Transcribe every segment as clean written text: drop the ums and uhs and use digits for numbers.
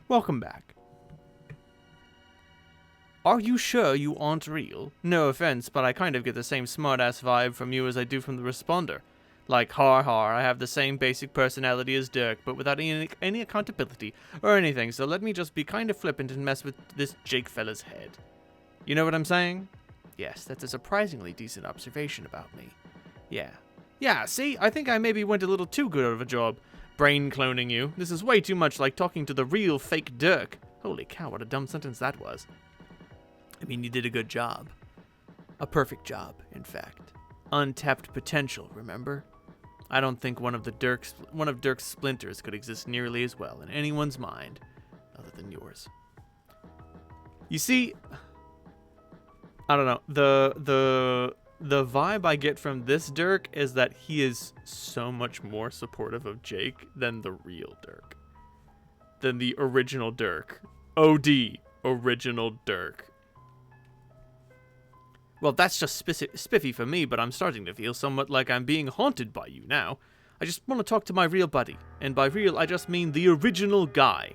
Welcome back. Are you sure you aren't real? No offense, but I kind of get the same smartass vibe from you as I do from the responder. Like, har har, I have the same basic personality as Dirk, but without any accountability or anything, so let me just be kind of flippant and mess with this Jake fella's head. You know what I'm saying? Yes, that's a surprisingly decent observation about me. Yeah, see, I think I maybe went a little too good of a job brain cloning you. This is way too much like talking to the real fake Dirk. Holy cow, what a dumb sentence that was. I mean, you did a good job. A perfect job, in fact. Untapped potential, remember? I don't think one of Dirk's splinters could exist nearly as well in anyone's mind other than yours. You see, I don't know. The vibe I get from this Dirk is that he is so much more supportive of Jake than the real Dirk. Than the original Dirk. OD, original Dirk. Well, that's just spiffy for me, but I'm starting to feel somewhat like I'm being haunted by you now. I just want to talk to my real buddy. And by real, I just mean the original guy.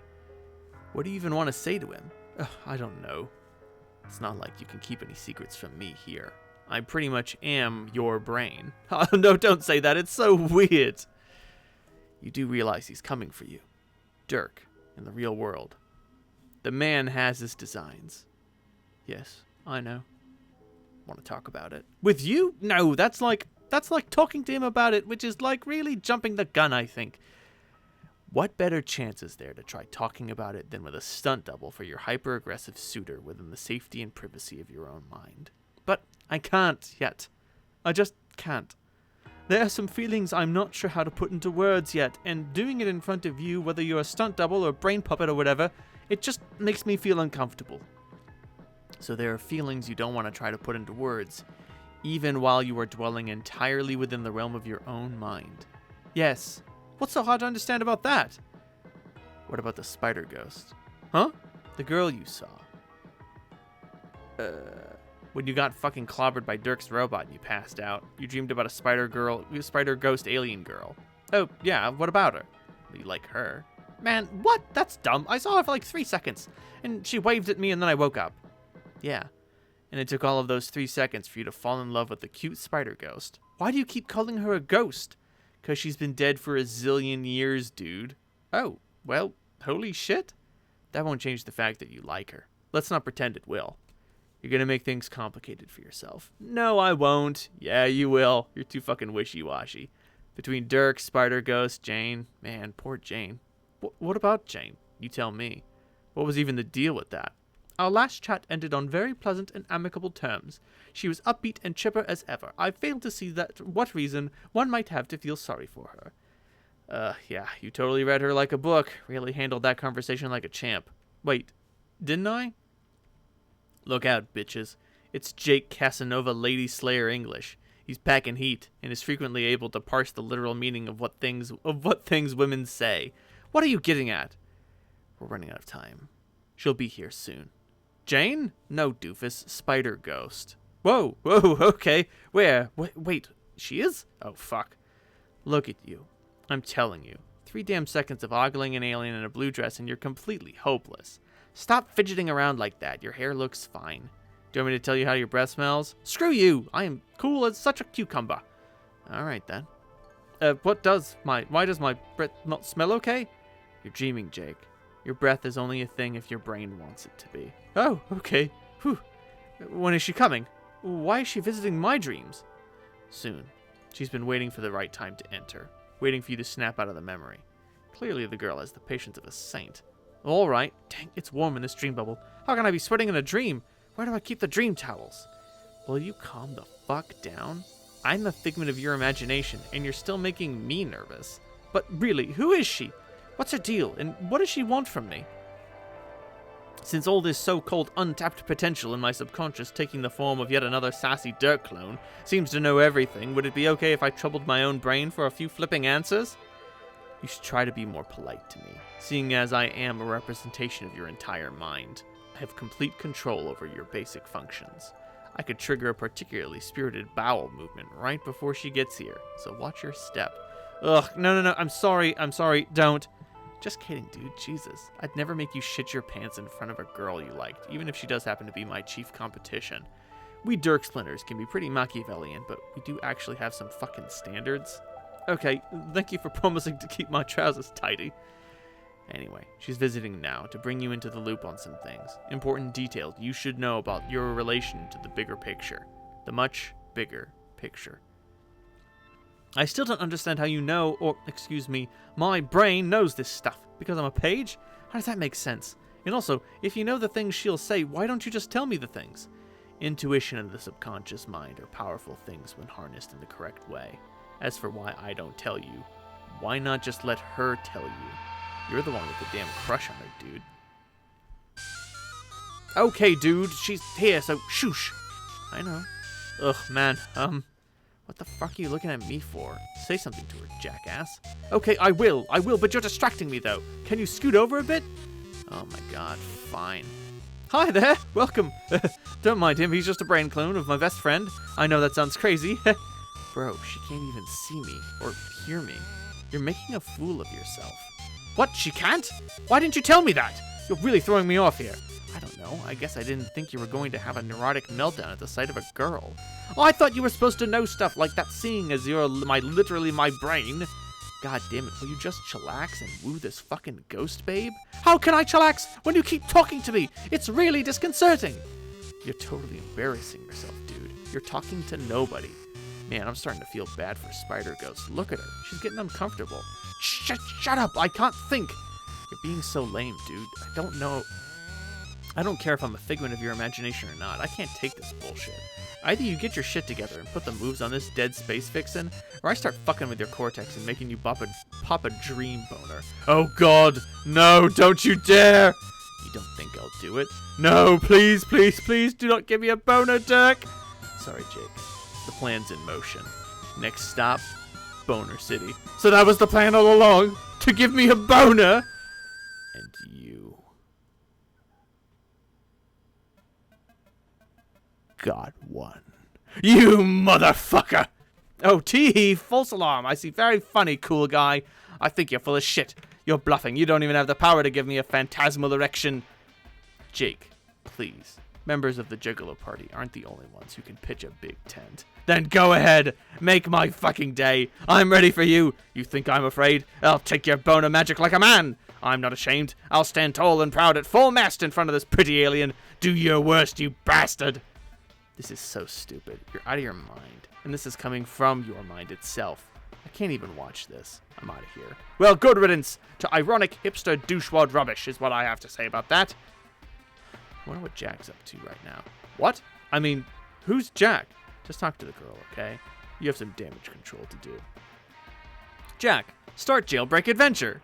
What do you even want to say to him? I don't know. It's not like you can keep any secrets from me here. I pretty much am your brain. Oh, no, don't say that. It's so weird. You do realize he's coming for you. Dirk, in the real world. The man has his designs. Yes, I know. Want to talk about it? With you? No, that's like talking to him about it, which is like really jumping the gun, I think. What better chance is there to try talking about it than with a stunt double for your hyper-aggressive suitor within the safety and privacy of your own mind? But I can't yet. I just can't. There are some feelings I'm not sure how to put into words yet, and doing it in front of you, whether you're a stunt double or brain puppet or whatever, it just makes me feel uncomfortable. So there are feelings you don't want to try to put into words, even while you are dwelling entirely within the realm of your own mind. Yes. What's so hard to understand about that? What about the spider ghost? Huh? The girl you saw. When you got fucking clobbered by Dirk's robot and you passed out, you dreamed about a spider ghost alien girl. Oh, yeah, what about her? You like her. Man, what? That's dumb. I saw her for like 3 seconds, and she waved at me and then I woke up. Yeah, and it took all of those 3 seconds for you to fall in love with the cute spider ghost. Why do you keep calling her a ghost? 'Cause she's been dead for a zillion years, dude. Oh, well, holy shit. That won't change the fact that you like her. Let's not pretend it will. You're gonna make things complicated for yourself. No, I won't. Yeah, you will. You're too fucking wishy-washy. Between Dirk, Spider Ghost, Jane. Man, poor Jane. What about Jane? You tell me. What was even the deal with that? Our last chat ended on very pleasant and amicable terms. She was upbeat and chipper as ever. I failed to see what reason one might have to feel sorry for her. Yeah, you totally read her like a book. Really handled that conversation like a champ. Wait, didn't I? Look out, bitches. It's Jake Casanova Lady Slayer English. He's packing heat, and is frequently able to parse the literal meaning of what things women say. What are you getting at? We're running out of time. She'll be here soon. Jane? No, doofus. Spider Ghost. Whoa, okay. Where? Wait, she is? Oh, fuck. Look at you. I'm telling you. 3 damn seconds of ogling an alien in a blue dress and you're completely hopeless. Stop fidgeting around like that. Your hair looks fine. Do you want me to tell you how your breath smells? Screw you. I am cool as such a cucumber. All right, then. Why does my breath not smell okay? You're dreaming, Jake. Your breath is only a thing if your brain wants it to be. Oh, okay. Whew. When is she coming? Why is she visiting my dreams? Soon. She's been waiting for the right time to enter. Waiting for you to snap out of the memory. Clearly the girl has the patience of a saint. All right. Dang, it's warm in this dream bubble. How can I be sweating in a dream? Where do I keep the dream towels? Will you calm the fuck down? I'm a figment of your imagination, and you're still making me nervous. But really, who is she? What's her deal, and what does she want from me? Since all this so-called untapped potential in my subconscious taking the form of yet another sassy Dirk clone seems to know everything, would it be okay if I troubled my own brain for a few flipping answers? You should try to be more polite to me, seeing as I am a representation of your entire mind. I have complete control over your basic functions. I could trigger a particularly spirited bowel movement right before she gets here, so watch your step. Ugh, no, I'm sorry, don't. Just kidding, dude. Jesus. I'd never make you shit your pants in front of a girl you liked, even if she does happen to be my chief competition. We Dirk Splinters can be pretty Machiavellian, but we do actually have some fucking standards. Okay, thank you for promising to keep my trousers tidy. Anyway, she's visiting now to bring you into the loop on some things. Important details you should know about your relation to the bigger picture. The much bigger picture. I still don't understand how you know, or, excuse me, my brain knows this stuff. Because I'm a page? How does that make sense? And also, if you know the things she'll say, why don't you just tell me the things? Intuition and the subconscious mind are powerful things when harnessed in the correct way. As for why I don't tell you, why not just let her tell you? You're the one with the damn crush on her, dude. Okay, dude, she's here, so shoosh. I know. Ugh, man, what the fuck are you looking at me for? Say something to her, jackass. Okay, I will, but you're distracting me, though. Can you scoot over a bit? Oh my god, fine. Hi there, welcome. Don't mind him, he's just a brain clone of my best friend. I know that sounds crazy. Bro, she can't even see me, or hear me. You're making a fool of yourself. What, she can't? Why didn't you tell me that? You're really throwing me off here. I don't know, I guess I didn't think you were going to have a neurotic meltdown at the sight of a girl. Oh, I thought you were supposed to know stuff like that, seeing as you're literally my brain. God damn it, will you just chillax and woo this fucking ghost babe? How can I chillax when you keep talking to me? It's really disconcerting. You're totally embarrassing yourself, dude. You're talking to nobody. Man, I'm starting to feel bad for Spider Ghost. Look at her. She's getting uncomfortable. Shut up. I can't think. You're being so lame, dude. I don't know. I don't care if I'm a figment of your imagination or not. I can't take this bullshit. Either you get your shit together and put the moves on this dead space vixen, or I start fucking with your cortex and making you pop a dream boner. Oh god, no, don't you dare! You don't think I'll do it? No, please, please, please, do not give me a boner, Dirk! Sorry, Jake. The plan's in motion. Next stop, Boner City. So that was the plan all along? To give me a boner? And you got one. You motherfucker! Oh, tee-hee, false alarm. I see. Very funny, cool guy. I think you're full of shit. You're bluffing. You don't even have the power to give me a phantasmal erection. Jake, please. Members of the Gigolo Party aren't the only ones who can pitch a big tent. Then go ahead. Make my fucking day. I'm ready for you. You think I'm afraid? I'll take your boner magic like a man. I'm not ashamed. I'll stand tall and proud at full mast in front of this pretty alien. Do your worst, you bastard. This is so stupid. You're out of your mind. And this is coming from your mind itself. I can't even watch this. I'm out of here. Well, good riddance to ironic hipster douchewad rubbish is what I have to say about that. I wonder what Jack's up to right now. What? I mean, who's Jack? Just talk to the girl, okay? You have some damage control to do. Jack, start jailbreak adventure.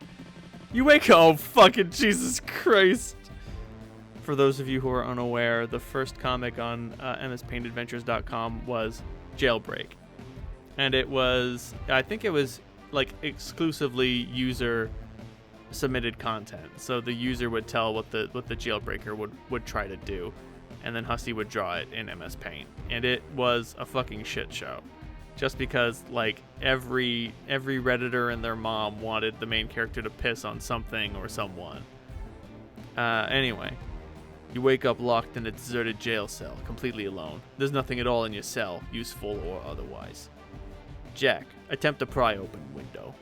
You wake up. Oh, fucking Jesus Christ. For those of you who are unaware, the first comic on mspaintadventures.com was Jailbreak. And it was, I think it was like exclusively user submitted content. So the user would tell what the jailbreaker would try to do. And then Hussey would draw it in MS Paint. And it was a fucking shit show. Just because like every Redditor and their mom wanted the main character to piss on something or someone. Anyway. You wake up locked in a deserted jail cell, completely alone. There's nothing at all in your cell, useful or otherwise. Jack, attempt to pry open window.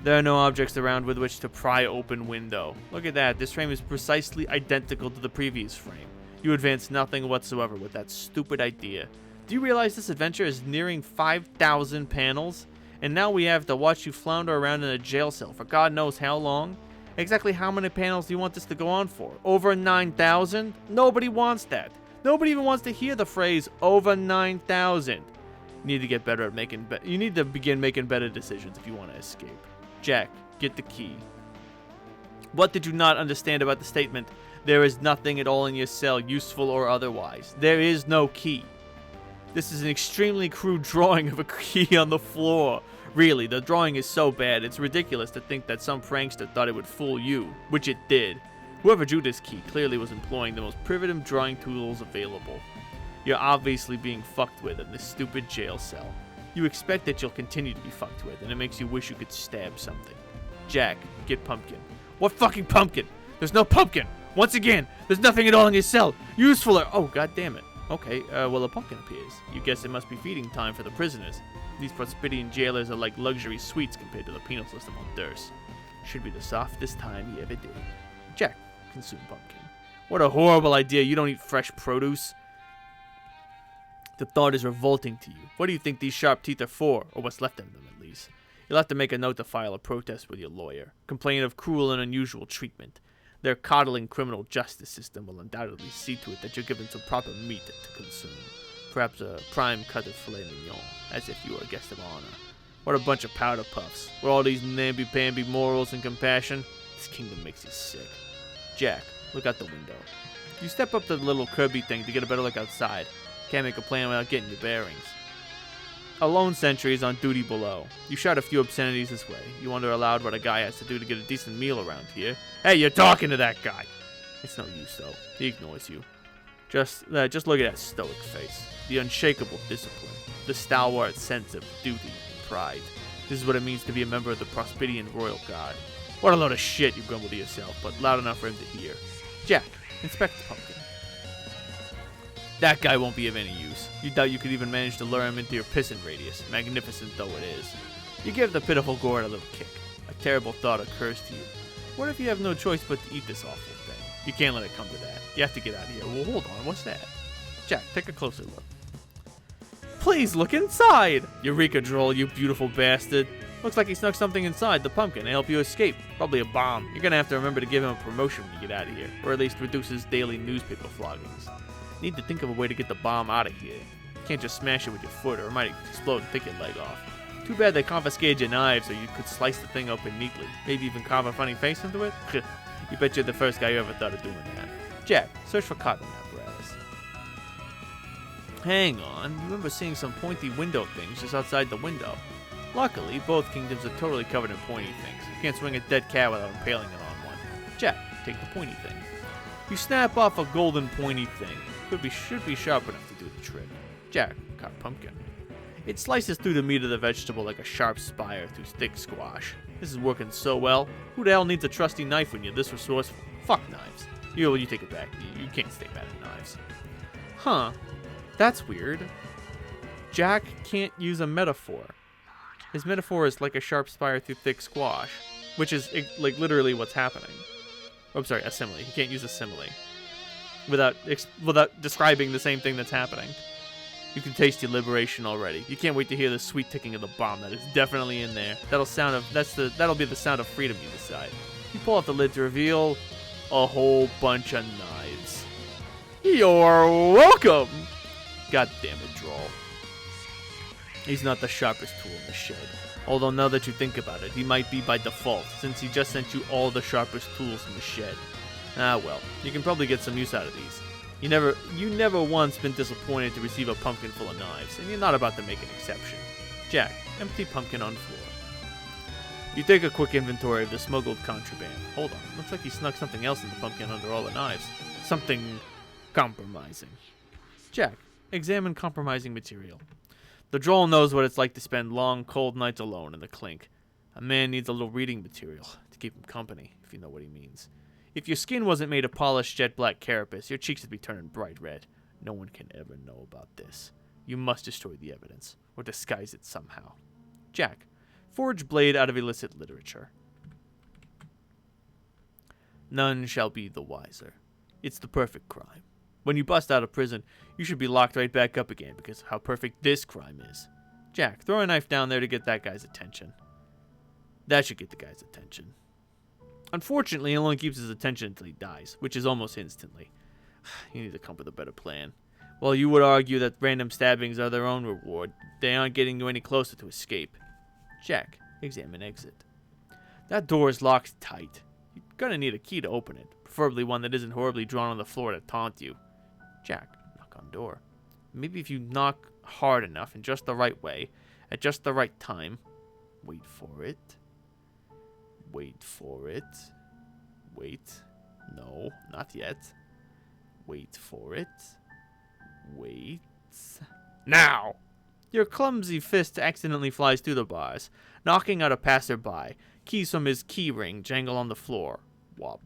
There are no objects around with which to pry open window. Look at that, this frame is precisely identical to the previous frame. You advance nothing whatsoever with that stupid idea. Do you realize this adventure is nearing 5,000 panels? And now we have to watch you flounder around in a jail cell for God knows how long? Exactly how many panels do you want this to go on for? Over 9,000? Nobody wants that. Nobody even wants to hear the phrase over 9,000. You need to get better at you need to begin making better decisions if you want to escape. Jack, get the key. What did you not understand about the statement, there is nothing at all in your cell, useful or otherwise? There is no key. This is an extremely crude drawing of a key on the floor. Really, the drawing is so bad, it's ridiculous to think that some prankster thought it would fool you, which it did. Whoever drew this key clearly was employing the most primitive drawing tools available. You're obviously being fucked with in this stupid jail cell. You expect that you'll continue to be fucked with, and it makes you wish you could stab something. Jack, get pumpkin. What fucking pumpkin? There's no pumpkin. Once again, there's nothing at all in your cell. Useful or... Oh, god damn it. Okay, well, a pumpkin appears. You guess it must be feeding time for the prisoners. These Prosperian jailers are like luxury sweets compared to the penal system on Durst. Should be the softest time you ever did. Jack, consume pumpkin. What a horrible idea. You don't eat fresh produce. The thought is revolting to you. What do you think these sharp teeth are for? Or what's left of them, at least. You'll have to make a note to file a protest with your lawyer. Complain of cruel and unusual treatment. Their coddling criminal justice system will undoubtedly see to it that you're given some proper meat to consume. Perhaps a prime cut of filet mignon, as if you were a guest of honor. What a bunch of powder puffs. With all these namby-pamby morals and compassion, this kingdom makes you sick. Jack, look out the window. You step up to the little Kirby thing to get a better look outside. Can't make a plan without getting your bearings. A lone sentry is on duty below. You shout a few obscenities this way. You wonder aloud what a guy has to do to get a decent meal around here. Hey, you're talking to that guy! It's no use, though. He ignores you. Just look at that stoic face. The unshakable discipline. The stalwart sense of duty and pride. This is what it means to be a member of the Prosperian Royal Guard. What a load of shit, you grumble to yourself, but loud enough for him to hear. Jack, inspect the pumpkin. That guy won't be of any use. You doubt you could even manage to lure him into your pissing radius, magnificent though it is. You give the pitiful gourd a little kick. A terrible thought occurs to you. What if you have no choice but to eat this awful thing? You can't let it come to that. You have to get out of here. Well, hold on, what's that? Jack, take a closer look. Please look inside! Eureka, droll, you beautiful bastard. Looks like he snuck something inside the pumpkin to help you escape. Probably a bomb. You're gonna have to remember to give him a promotion when you get out of here, or at least reduce his daily newspaper floggings. Need to think of a way to get the bomb out of here. You can't just smash it with your foot or it might explode and take your leg off. Too bad they confiscated your knives or you could slice the thing open neatly. Maybe even carve a funny face into it? You bet you're the first guy who ever thought of doing that. Jack, search for cotton apparatus. Hang on, you remember seeing some pointy window things just outside the window. Luckily, both kingdoms are totally covered in pointy things. You can't swing a dead cat without impaling it on one. Jack, take the pointy thing. You snap off a golden pointy thing. Should be sharp enough to do the trick. Jack, caught pumpkin. It slices through the meat of the vegetable like a sharp spire through thick squash. This is working so well. Who the hell needs a trusty knife when you're this resourceful? Fuck knives. You take it back. You can't stay bad at knives. Huh. That's weird. Jack can't use a metaphor. His metaphor is like a sharp spire through thick squash, which is like literally what's happening. Oh, I'm sorry, a simile. He can't use a simile without describing the same thing that's happening. You can taste your liberation already. You can't wait to hear the sweet ticking of the bomb that is definitely in there. That'll be the sound of freedom, you decide. You pull off the lid to reveal a whole bunch of knives. You're welcome! God damn it, Droll. He's not the sharpest tool in the shed. Although now that you think about it, he might be by default, since he just sent you all the sharpest tools in the shed. Ah well, you can probably get some use out of these. You never once been disappointed to receive a pumpkin full of knives, and you're not about to make an exception. Jack, empty pumpkin on floor. You take a quick inventory of the smuggled contraband. Hold on, looks like he snuck something else in the pumpkin under all the knives. Something compromising. Jack, examine compromising material. The droll knows what it's like to spend long, cold nights alone in the clink. A man needs a little reading material to keep him company, if you know what he means. If your skin wasn't made of polished jet black carapace, your cheeks would be turning bright red. No one can ever know about this. You must destroy the evidence, or disguise it somehow. Jack, forge blade out of illicit literature. None shall be the wiser. It's the perfect crime. When you bust out of prison, you should be locked right back up again because of how perfect this crime is. Jack, throw a knife down there to get that guy's attention. That should get the guy's attention. Unfortunately, it only keeps his attention until he dies, which is almost instantly. You need to come up with a better plan. While you would argue that random stabbings are their own reward, they aren't getting you any closer to escape. Jack, examine exit. That door is locked tight. You're gonna need a key to open it, preferably one that isn't horribly drawn on the floor to taunt you. Jack, knock on door. Maybe if you knock hard enough in just the right way, at just the right time. Wait for it. Wait for it. Wait. No, not yet. Wait for it. Wait. Now! Your clumsy fist accidentally flies through the bars, knocking out a passerby. Keys from his key ring jangle on the floor. Wop.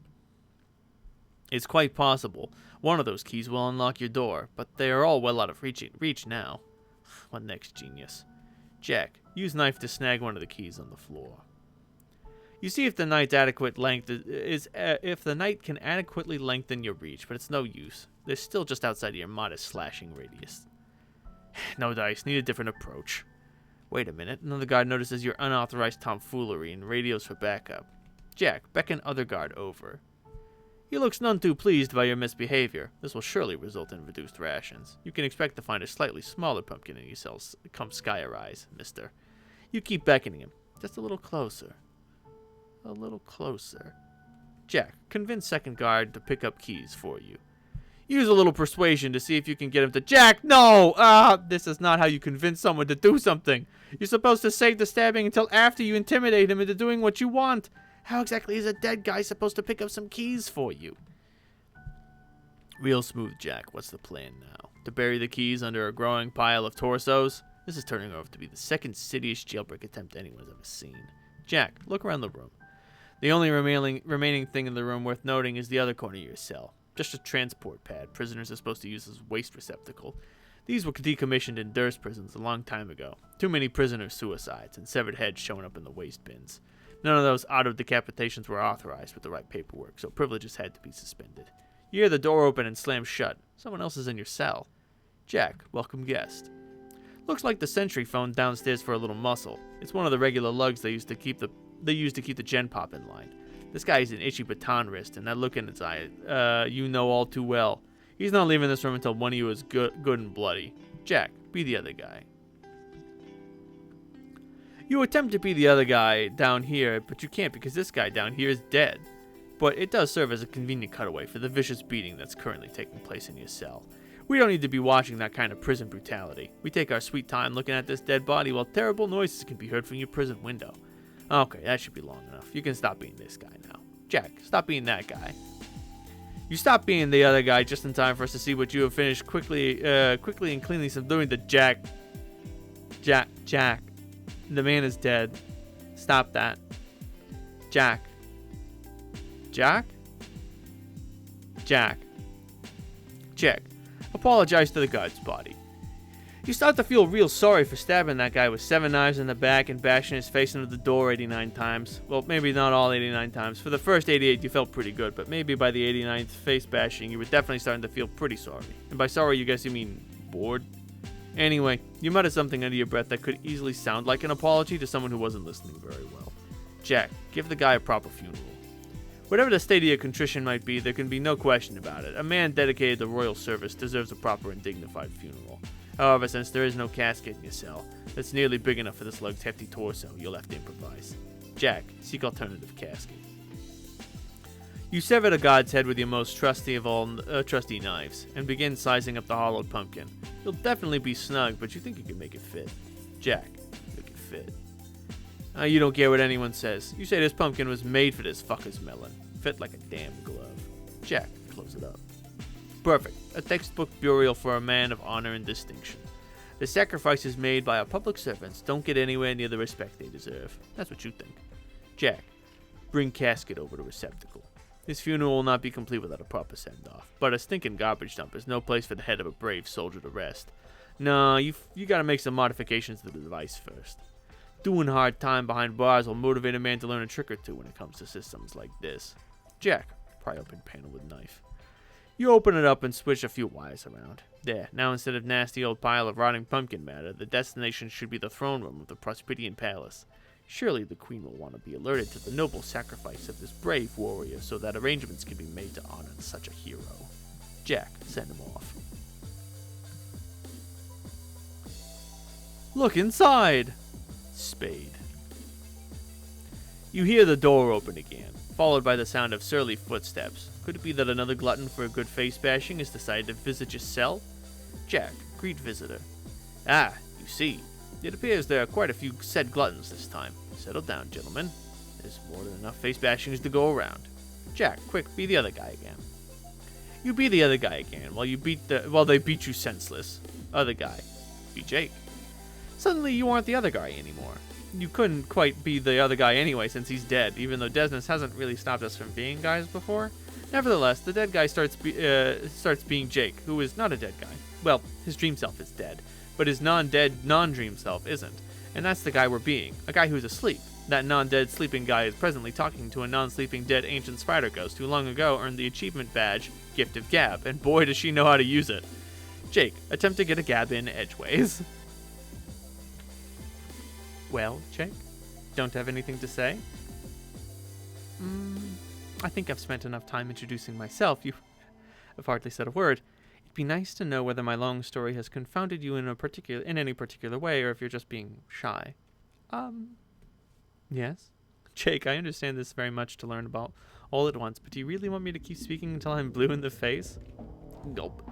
It's quite possible one of those keys will unlock your door, but they are all well out of reach now. What next, genius? Jack, use knife to snag one of the keys on the floor. You see if the knight's adequate length if the knight can adequately lengthen your reach, but it's no use. They're still just outside of your modest slashing radius. No dice, need a different approach. Wait a minute, another guard notices your unauthorized tomfoolery and radios for backup. Jack, beckon other guard over. He looks none too pleased by your misbehavior. This will surely result in reduced rations. You can expect to find a slightly smaller pumpkin in your cells come Skyrise, mister. You keep beckoning him. Just a little closer. A little closer. Jack, convince second guard to pick up keys for you. Use a little persuasion to see if you can get him to... Jack, no! This is not how you convince someone to do something. You're supposed to save the stabbing until after you intimidate him into doing what you want. How exactly is a dead guy supposed to pick up some keys for you? Real smooth, Jack. What's the plan now? To bury the keys under a growing pile of torsos? This is turning out to be the second shittiest jailbreak attempt anyone's ever seen. Jack, look around the room. The only remaining thing in the room worth noting is the other corner of your cell. Just a transport pad prisoners are supposed to use as waste receptacle. These were decommissioned in Durst prisons a long time ago. Too many prisoner suicides and severed heads showing up in the waste bins. None of those auto decapitations were authorized with the right paperwork, so privileges had to be suspended. You hear the door open and slam shut. Someone else is in your cell. Jack, welcome guest. Looks like the sentry phoned downstairs for a little muscle. It's one of the regular lugs they use to keep the gen pop in line. This guy has an itchy baton wrist, and that look in his eye, you know all too well. He's not leaving this room until one of you is good and bloody. Jack, be the other guy. You attempt to be the other guy down here, but you can't because this guy down here is dead. But it does serve as a convenient cutaway for the vicious beating that's currently taking place in your cell. We don't need to be watching that kind of prison brutality. We take our sweet time looking at this dead body while terrible noises can be heard from your prison window. Okay, that should be long enough. You can stop being this guy now. Jack, stop being that guy. You stop being the other guy just in time for us to see what you have finished quickly and cleanly subduing the Jack. The man is dead. Stop that. Jack. Check. Apologize to the guard's body. You start to feel real sorry for stabbing that guy with 7 knives in the back and bashing his face into the door 89 times. Well, maybe not all 89 times. For the first 88, you felt pretty good, but maybe by the 89th face bashing, you were definitely starting to feel pretty sorry. And by sorry, you guess you mean bored? Anyway, you muttered something under your breath that could easily sound like an apology to someone who wasn't listening very well. Jack, give the guy a proper funeral. Whatever the state of your contrition might be, there can be no question about it. A man dedicated to royal service deserves a proper and dignified funeral. However, since there is no casket in your cell that's nearly big enough for this lug's hefty torso, you'll have to improvise. Jack, seek alternative casket. You sever the god's head with your most trusty of all trusty knives, and begin sizing up the hollowed pumpkin. You'll definitely be snug, but you think you can make it fit. Jack, make it fit. You don't care what anyone says. You say this pumpkin was made for this fucker's melon. Fit like a damn glove. Jack, close it up. Perfect. A textbook burial for a man of honor and distinction. The sacrifices made by our public servants don't get anywhere near the respect they deserve. That's what you think. Jack, bring casket over to receptacle. His funeral will not be complete without a proper send-off, but a stinking garbage dump is no place for the head of a brave soldier to rest. No, you gotta make some modifications to the device first. Doing hard time behind bars will motivate a man to learn a trick or two when it comes to systems like this. Jack, pry open panel with knife. You open it up and switch a few wires around. There, now instead of nasty old pile of rotting pumpkin matter, the destination should be the throne room of the Prosperian Palace. Surely the queen will want to be alerted to the noble sacrifice of this brave warrior so that arrangements can be made to honor such a hero. Jack, send him off. Look inside! Spade. You hear the door open again, followed by the sound of surly footsteps. Could it be that another glutton for a good face bashing has decided to visit your cell? Jack, greet visitor. Ah, you see. It appears there are quite a few said gluttons this time. Settle down, gentlemen. There's more than enough face bashings to go around. Jack, quick, be the other guy again. You be the other guy again while they beat you senseless. Other guy. Be Jake. Suddenly you aren't the other guy anymore. you couldn't quite be the other guy anyway since he's dead, even though deadness hasn't really stopped us from being guys before. Nevertheless, the dead guy starts being Jake, who is not a dead guy. Well, his dream self is dead, but his non-dead, non-dream self isn't. And that's the guy we're being, a guy who's asleep. That non-dead sleeping guy is presently talking to a non-sleeping dead ancient spider ghost who long ago earned the achievement badge, Gift of Gab, and boy does she know how to use it. Jake, attempt to get a gab in edgeways. Well, Jake, don't have anything to say? I think I've spent enough time introducing myself. You have hardly said a word. It'd be nice to know whether my long story has confounded you in any particular way, or if you're just being shy. Yes? Jake, I understand this very much to learn about all at once, but do you really want me to keep speaking until I'm blue in the face? Gulp.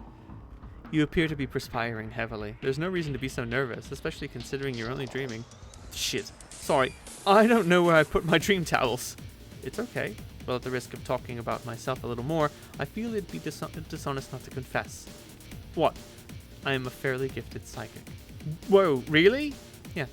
You appear to be perspiring heavily. There's no reason to be so nervous, especially considering you're only dreaming. Shit. Sorry. I don't know where I put my dream towels. It's okay. Well, at the risk of talking about myself a little more, I feel it'd be dishonest not to confess. What? I am a fairly gifted psychic. Whoa, really? Yes.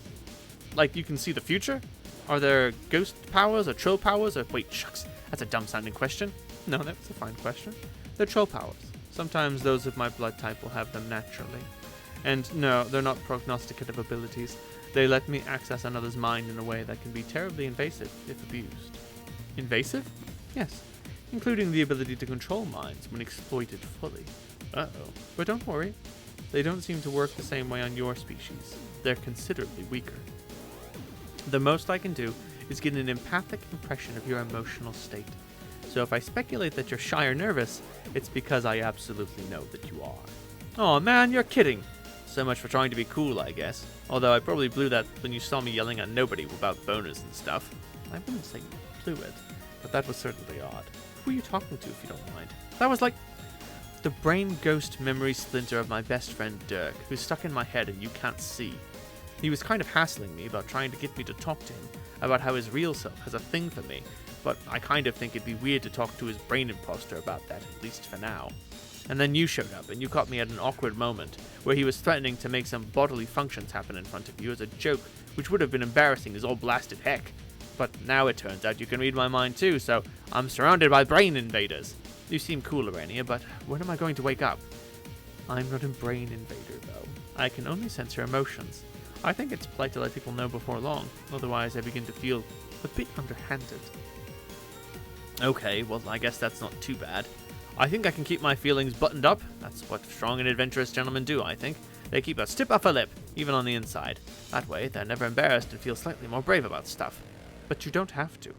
Like you can see the future? Are there ghost powers or troll powers or... Wait, shucks. That's a dumb-sounding question. No, that was a fine question. They're troll powers. Sometimes those of my blood type will have them naturally. And no, they're not prognosticative abilities. They let me access another's mind in a way that can be terribly invasive if abused. Invasive? Yes, including the ability to control minds when exploited fully. Uh-oh. But don't worry. They don't seem to work the same way on your species. They're considerably weaker. The most I can do is get an empathic impression of your emotional state. So if I speculate that you're shy or nervous, it's because I absolutely know that you are. Aw man, you're kidding. So much for trying to be cool, I guess. Although I probably blew that when you saw me yelling at nobody about boners and stuff. I wouldn't say you blew it, but that was certainly odd. Who are you talking to, if you don't mind? That was like the brain ghost memory splinter of my best friend Dirk, who's stuck in my head and you can't see. He was kind of hassling me about trying to get me to talk to him about how his real self has a thing for me, but I kind of think it'd be weird to talk to his brain imposter about that, at least for now. And then you showed up, and you caught me at an awkward moment, where he was threatening to make some bodily functions happen in front of you as a joke, which would have been embarrassing as all blasted heck. But now it turns out you can read my mind too, so I'm surrounded by brain invaders. You seem cool, Arania, but when am I going to wake up? I'm not a brain invader, though. I can only sense your emotions. I think it's polite to let people know before long, otherwise I begin to feel a bit underhanded. Okay, well, I guess that's not too bad. I think I can keep my feelings buttoned up. That's what strong and adventurous gentlemen do, I think. They keep a stiff upper lip, even on the inside. That way, they're never embarrassed and feel slightly more brave about stuff. But you don't have to.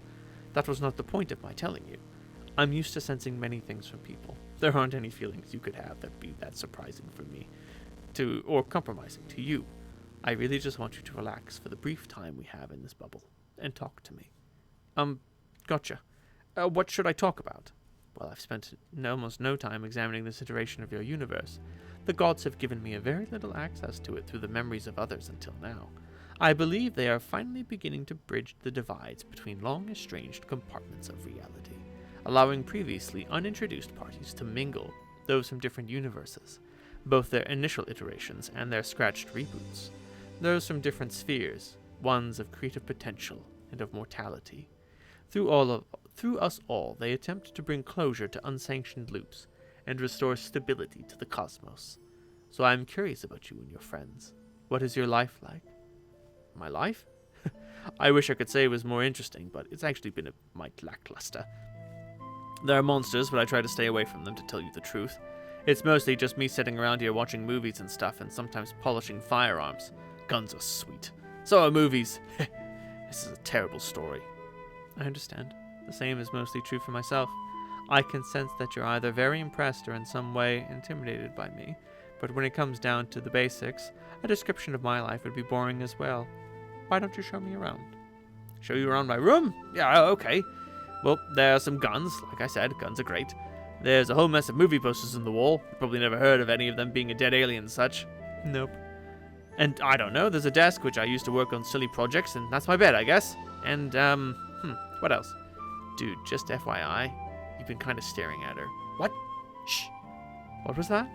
That was not the point of my telling you. I'm used to sensing many things from people. There aren't any feelings you could have that'd be that surprising for me, or compromising to you. I really just want you to relax for the brief time we have in this bubble, and talk to me. Gotcha. What should I talk about? Well, I've spent almost no time examining this iteration of your universe. The gods have given me a very little access to it through the memories of others until now. I believe they are finally beginning to bridge the divides between long estranged compartments of reality, allowing previously unintroduced parties to mingle, those from different universes, both their initial iterations and their scratched reboots, those from different spheres, ones of creative potential and of mortality. Through us all, they attempt to bring closure to unsanctioned loops and restore stability to the cosmos. So I am curious about you and your friends. What is your life like? My life? I wish I could say it was more interesting, but it's actually been a mite lackluster. There are monsters, but I try to stay away from them, to tell you the truth. It's mostly just me sitting around here watching movies and stuff, and sometimes polishing firearms. Guns are sweet. So are movies. This is a terrible story. I understand. The same is mostly true for myself. I can sense that you're either very impressed or in some way intimidated by me, but when it comes down to the basics, a description of my life would be boring as well. Why don't you show me around? Show you around my room? Yeah, okay. Well, there are some guns. Like I said, guns are great. There's a whole mess of movie posters on the wall. You probably never heard of any of them being a dead alien and such. Nope. And I don't know, there's a desk which I used to work on silly projects, and that's my bed, I guess. And, what else? Dude, just FYI, you've been kind of staring at her. What? Shh. What was that?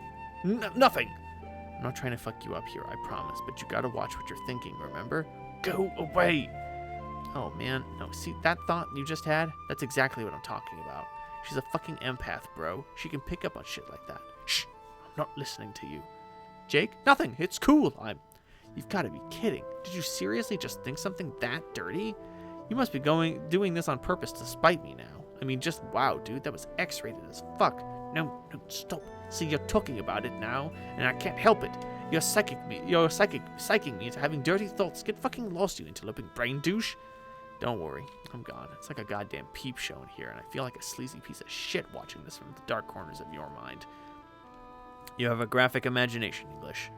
Nothing. I'm not trying to fuck you up here, I promise, but you gotta watch what you're thinking, remember? Go away. Oh, man. No, see, that thought you just had? That's exactly what I'm talking about. She's a fucking empath, bro. She can pick up on shit like that. Shh. I'm not listening to you. Jake? Nothing. It's cool. You've got to be kidding. Did you seriously just think something that dirty? You must be doing this on purpose to spite me now. I mean, just wow, dude. That was X-rated as fuck. No, stop. See, you're talking about it now, and I can't help it. You're psyching me into having dirty thoughts. Get fucking lost, you interloping brain douche. Don't worry, I'm gone. It's like a goddamn peep show in here, and I feel like a sleazy piece of shit watching this from the dark corners of your mind. You have a graphic imagination, English.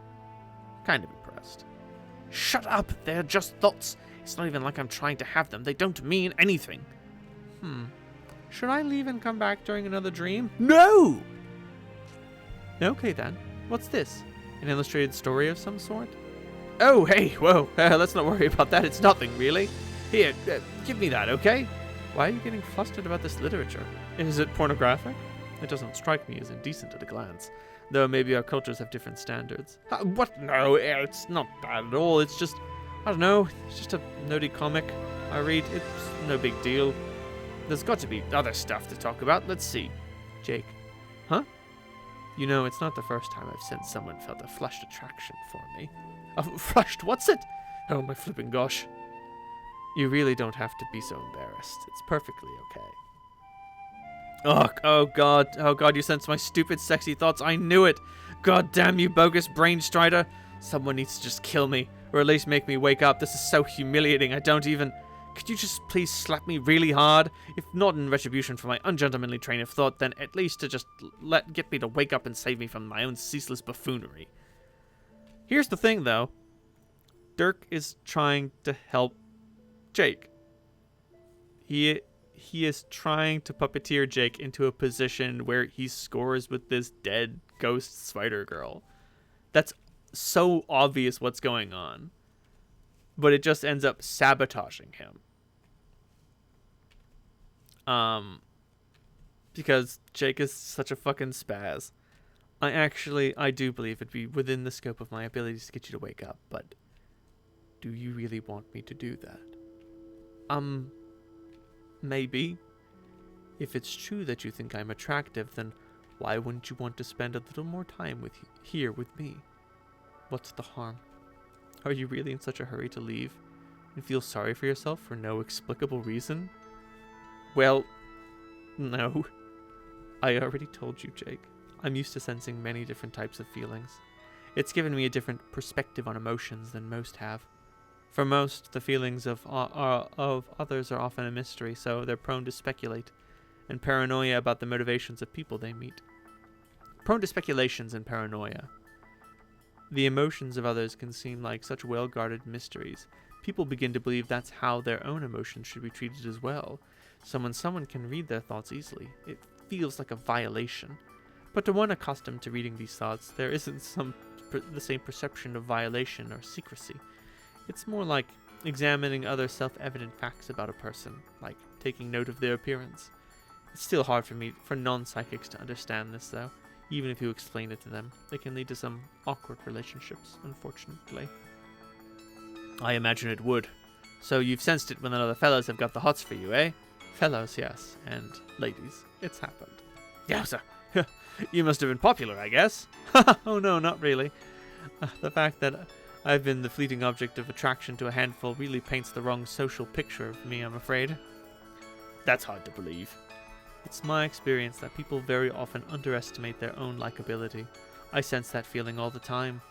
Kind of impressed. Shut up! They're just thoughts. It's not even like I'm trying to have them. They don't mean anything. Should I leave and come back during another dream? No! Okay then. What's this? An illustrated story of some sort? Oh, hey, whoa. Let's not worry about that. It's nothing, really. Here, give me that, okay? Why are you getting flustered about this literature? Is it pornographic? It doesn't strike me as indecent at a glance. Though maybe our cultures have different standards. What? No, it's not bad at all. It's just, I don't know, it's just a nerdy comic I read. It's no big deal. There's got to be other stuff to talk about. Let's see. Jake. Huh? You know, it's not the first time I've sensed someone felt a flushed attraction for me. Flushed? What's it? Oh, my flipping gosh. You really don't have to be so embarrassed. It's perfectly okay. Oh God, you sense my stupid, sexy thoughts. I knew it. God damn you, bogus brain strider. Someone needs to just kill me, or at least make me wake up. This is so humiliating. I don't even... Could you just please slap me really hard? If not in retribution for my ungentlemanly train of thought, then at least to just get me to wake up and save me from my own ceaseless buffoonery. Here's the thing, though. Dirk is trying to help Jake. He is trying to puppeteer Jake into a position where he scores with this dead ghost spider girl. That's so obvious what's going on. But it just ends up sabotaging him. Because Jake is such a fucking spaz. I do believe it'd be within the scope of my abilities to get you to wake up, but do you really want me to do that? Maybe. If it's true that you think I'm attractive, then why wouldn't you want to spend a little more time here with me? What's the harm? Are you really in such a hurry to leave and feel sorry for yourself for no explicable reason? Well, no. I already told you, Jake. I'm used to sensing many different types of feelings. It's given me a different perspective on emotions than most have. For most, the feelings of others are often a mystery, so they're prone to speculate and paranoia about the motivations of people they meet. Prone to speculations and paranoia. The emotions of others can seem like such well-guarded mysteries. People begin to believe that's how their own emotions should be treated as well. So when someone can read their thoughts easily, it feels like a violation. But to one accustomed to reading these thoughts, there isn't the same perception of violation or secrecy. It's more like examining other self-evident facts about a person, like taking note of their appearance. It's still hard for non-psychics to understand this, though. Even if you explain it to them, it can lead to some awkward relationships, unfortunately. I imagine it would. So you've sensed it when the other fellows have got the hots for you, eh? Fellows, yes. And ladies. It's happened. Yowza! You must have been popular, I guess. Oh no, not really. The fact that I've been the fleeting object of attraction to a handful really paints the wrong social picture of me, I'm afraid. That's hard to believe. It's my experience that people very often underestimate their own likability. I sense that feeling all the time.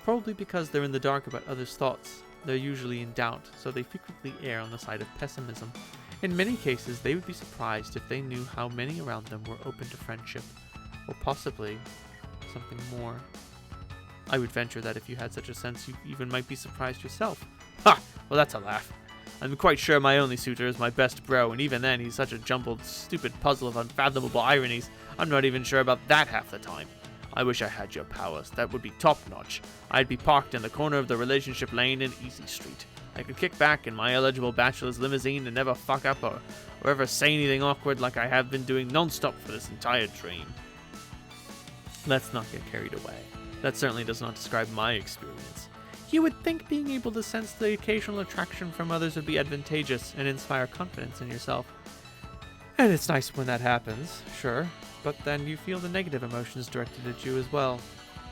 Probably because they're in the dark about others' thoughts. They're usually in doubt, so they frequently err on the side of pessimism. In many cases, they would be surprised if they knew how many around them were open to friendship, or possibly something more. I would venture that if you had such a sense, you even might be surprised yourself. Ha! Well, that's a laugh. I'm quite sure my only suitor is my best bro, and even then he's such a jumbled, stupid puzzle of unfathomable ironies, I'm not even sure about that half the time. I wish I had your powers. That would be top-notch. I'd be parked in the corner of the relationship lane in Easy Street. I could kick back in my eligible bachelor's limousine and never fuck up or ever say anything awkward like I have been doing non-stop for this entire dream. Let's not get carried away. That certainly does not describe my experience. You would think being able to sense the occasional attraction from others would be advantageous and inspire confidence in yourself. And it's nice when that happens, sure, but then you feel the negative emotions directed at you as well.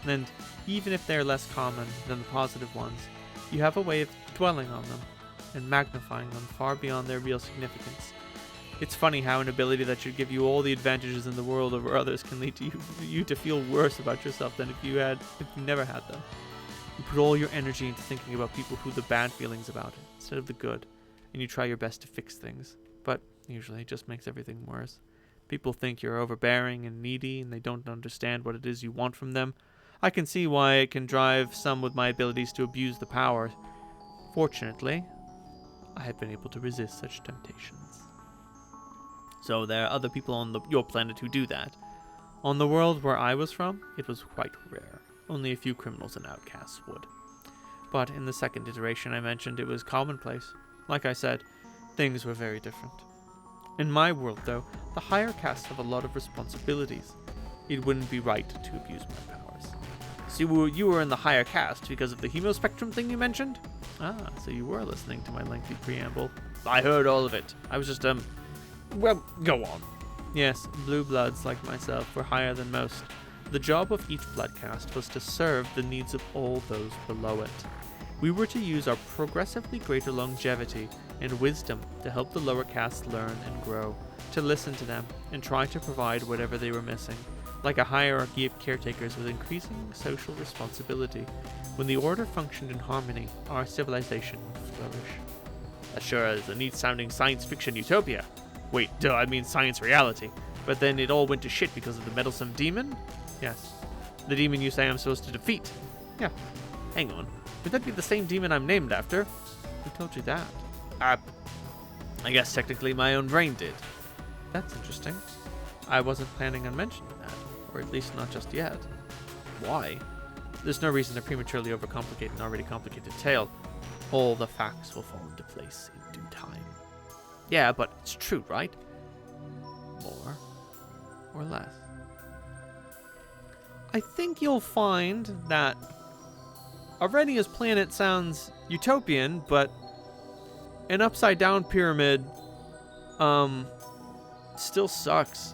And even if they're less common than the positive ones, you have a way of dwelling on them and magnifying them far beyond their real significance. It's funny how an ability that should give you all the advantages in the world over others can lead to you to feel worse about yourself than if you never had them. You put all your energy into thinking about people who the bad feelings about it, instead of the good, and you try your best to fix things. But usually it just makes everything worse. People think you're overbearing and needy, and they don't understand what it is you want from them. I can see why it can drive some with my abilities to abuse the power. Fortunately, I have been able to resist such temptations. So there are other people on your planet who do that. On the world where I was from, it was quite rare. Only a few criminals and outcasts would. But in the second iteration I mentioned, it was commonplace. Like I said, things were very different. In my world, though, the higher castes have a lot of responsibilities. It wouldn't be right to abuse my powers. So you were in the higher caste because of the hemospectrum thing you mentioned? Ah, so you were listening to my lengthy preamble. I heard all of it. I was just, well, go on. Yes, blue bloods like myself were higher than most. The job of each blood caste was to serve the needs of all those below it. We were to use our progressively greater longevity and wisdom to help the lower castes learn and grow, to listen to them, and try to provide whatever they were missing, like a hierarchy of caretakers with increasing social responsibility. When the order functioned in harmony, our civilization would flourish. That sure is a neat-sounding science fiction utopia. Wait, I mean science reality. But then it all went to shit because of the meddlesome demon? Yes. The demon you say I'm supposed to defeat. Yeah. Hang on. Would that be the same demon I'm named after? Who told you that? I guess technically my own brain did. That's interesting. I wasn't planning on mentioning that. Or at least not just yet. Why? There's no reason to prematurely overcomplicate an already complicated tale. All the facts will fall into place in due time. Yeah, but it's true, right? More or less. I think you'll find that Arrhenia's planet sounds utopian, but an upside down pyramid still sucks.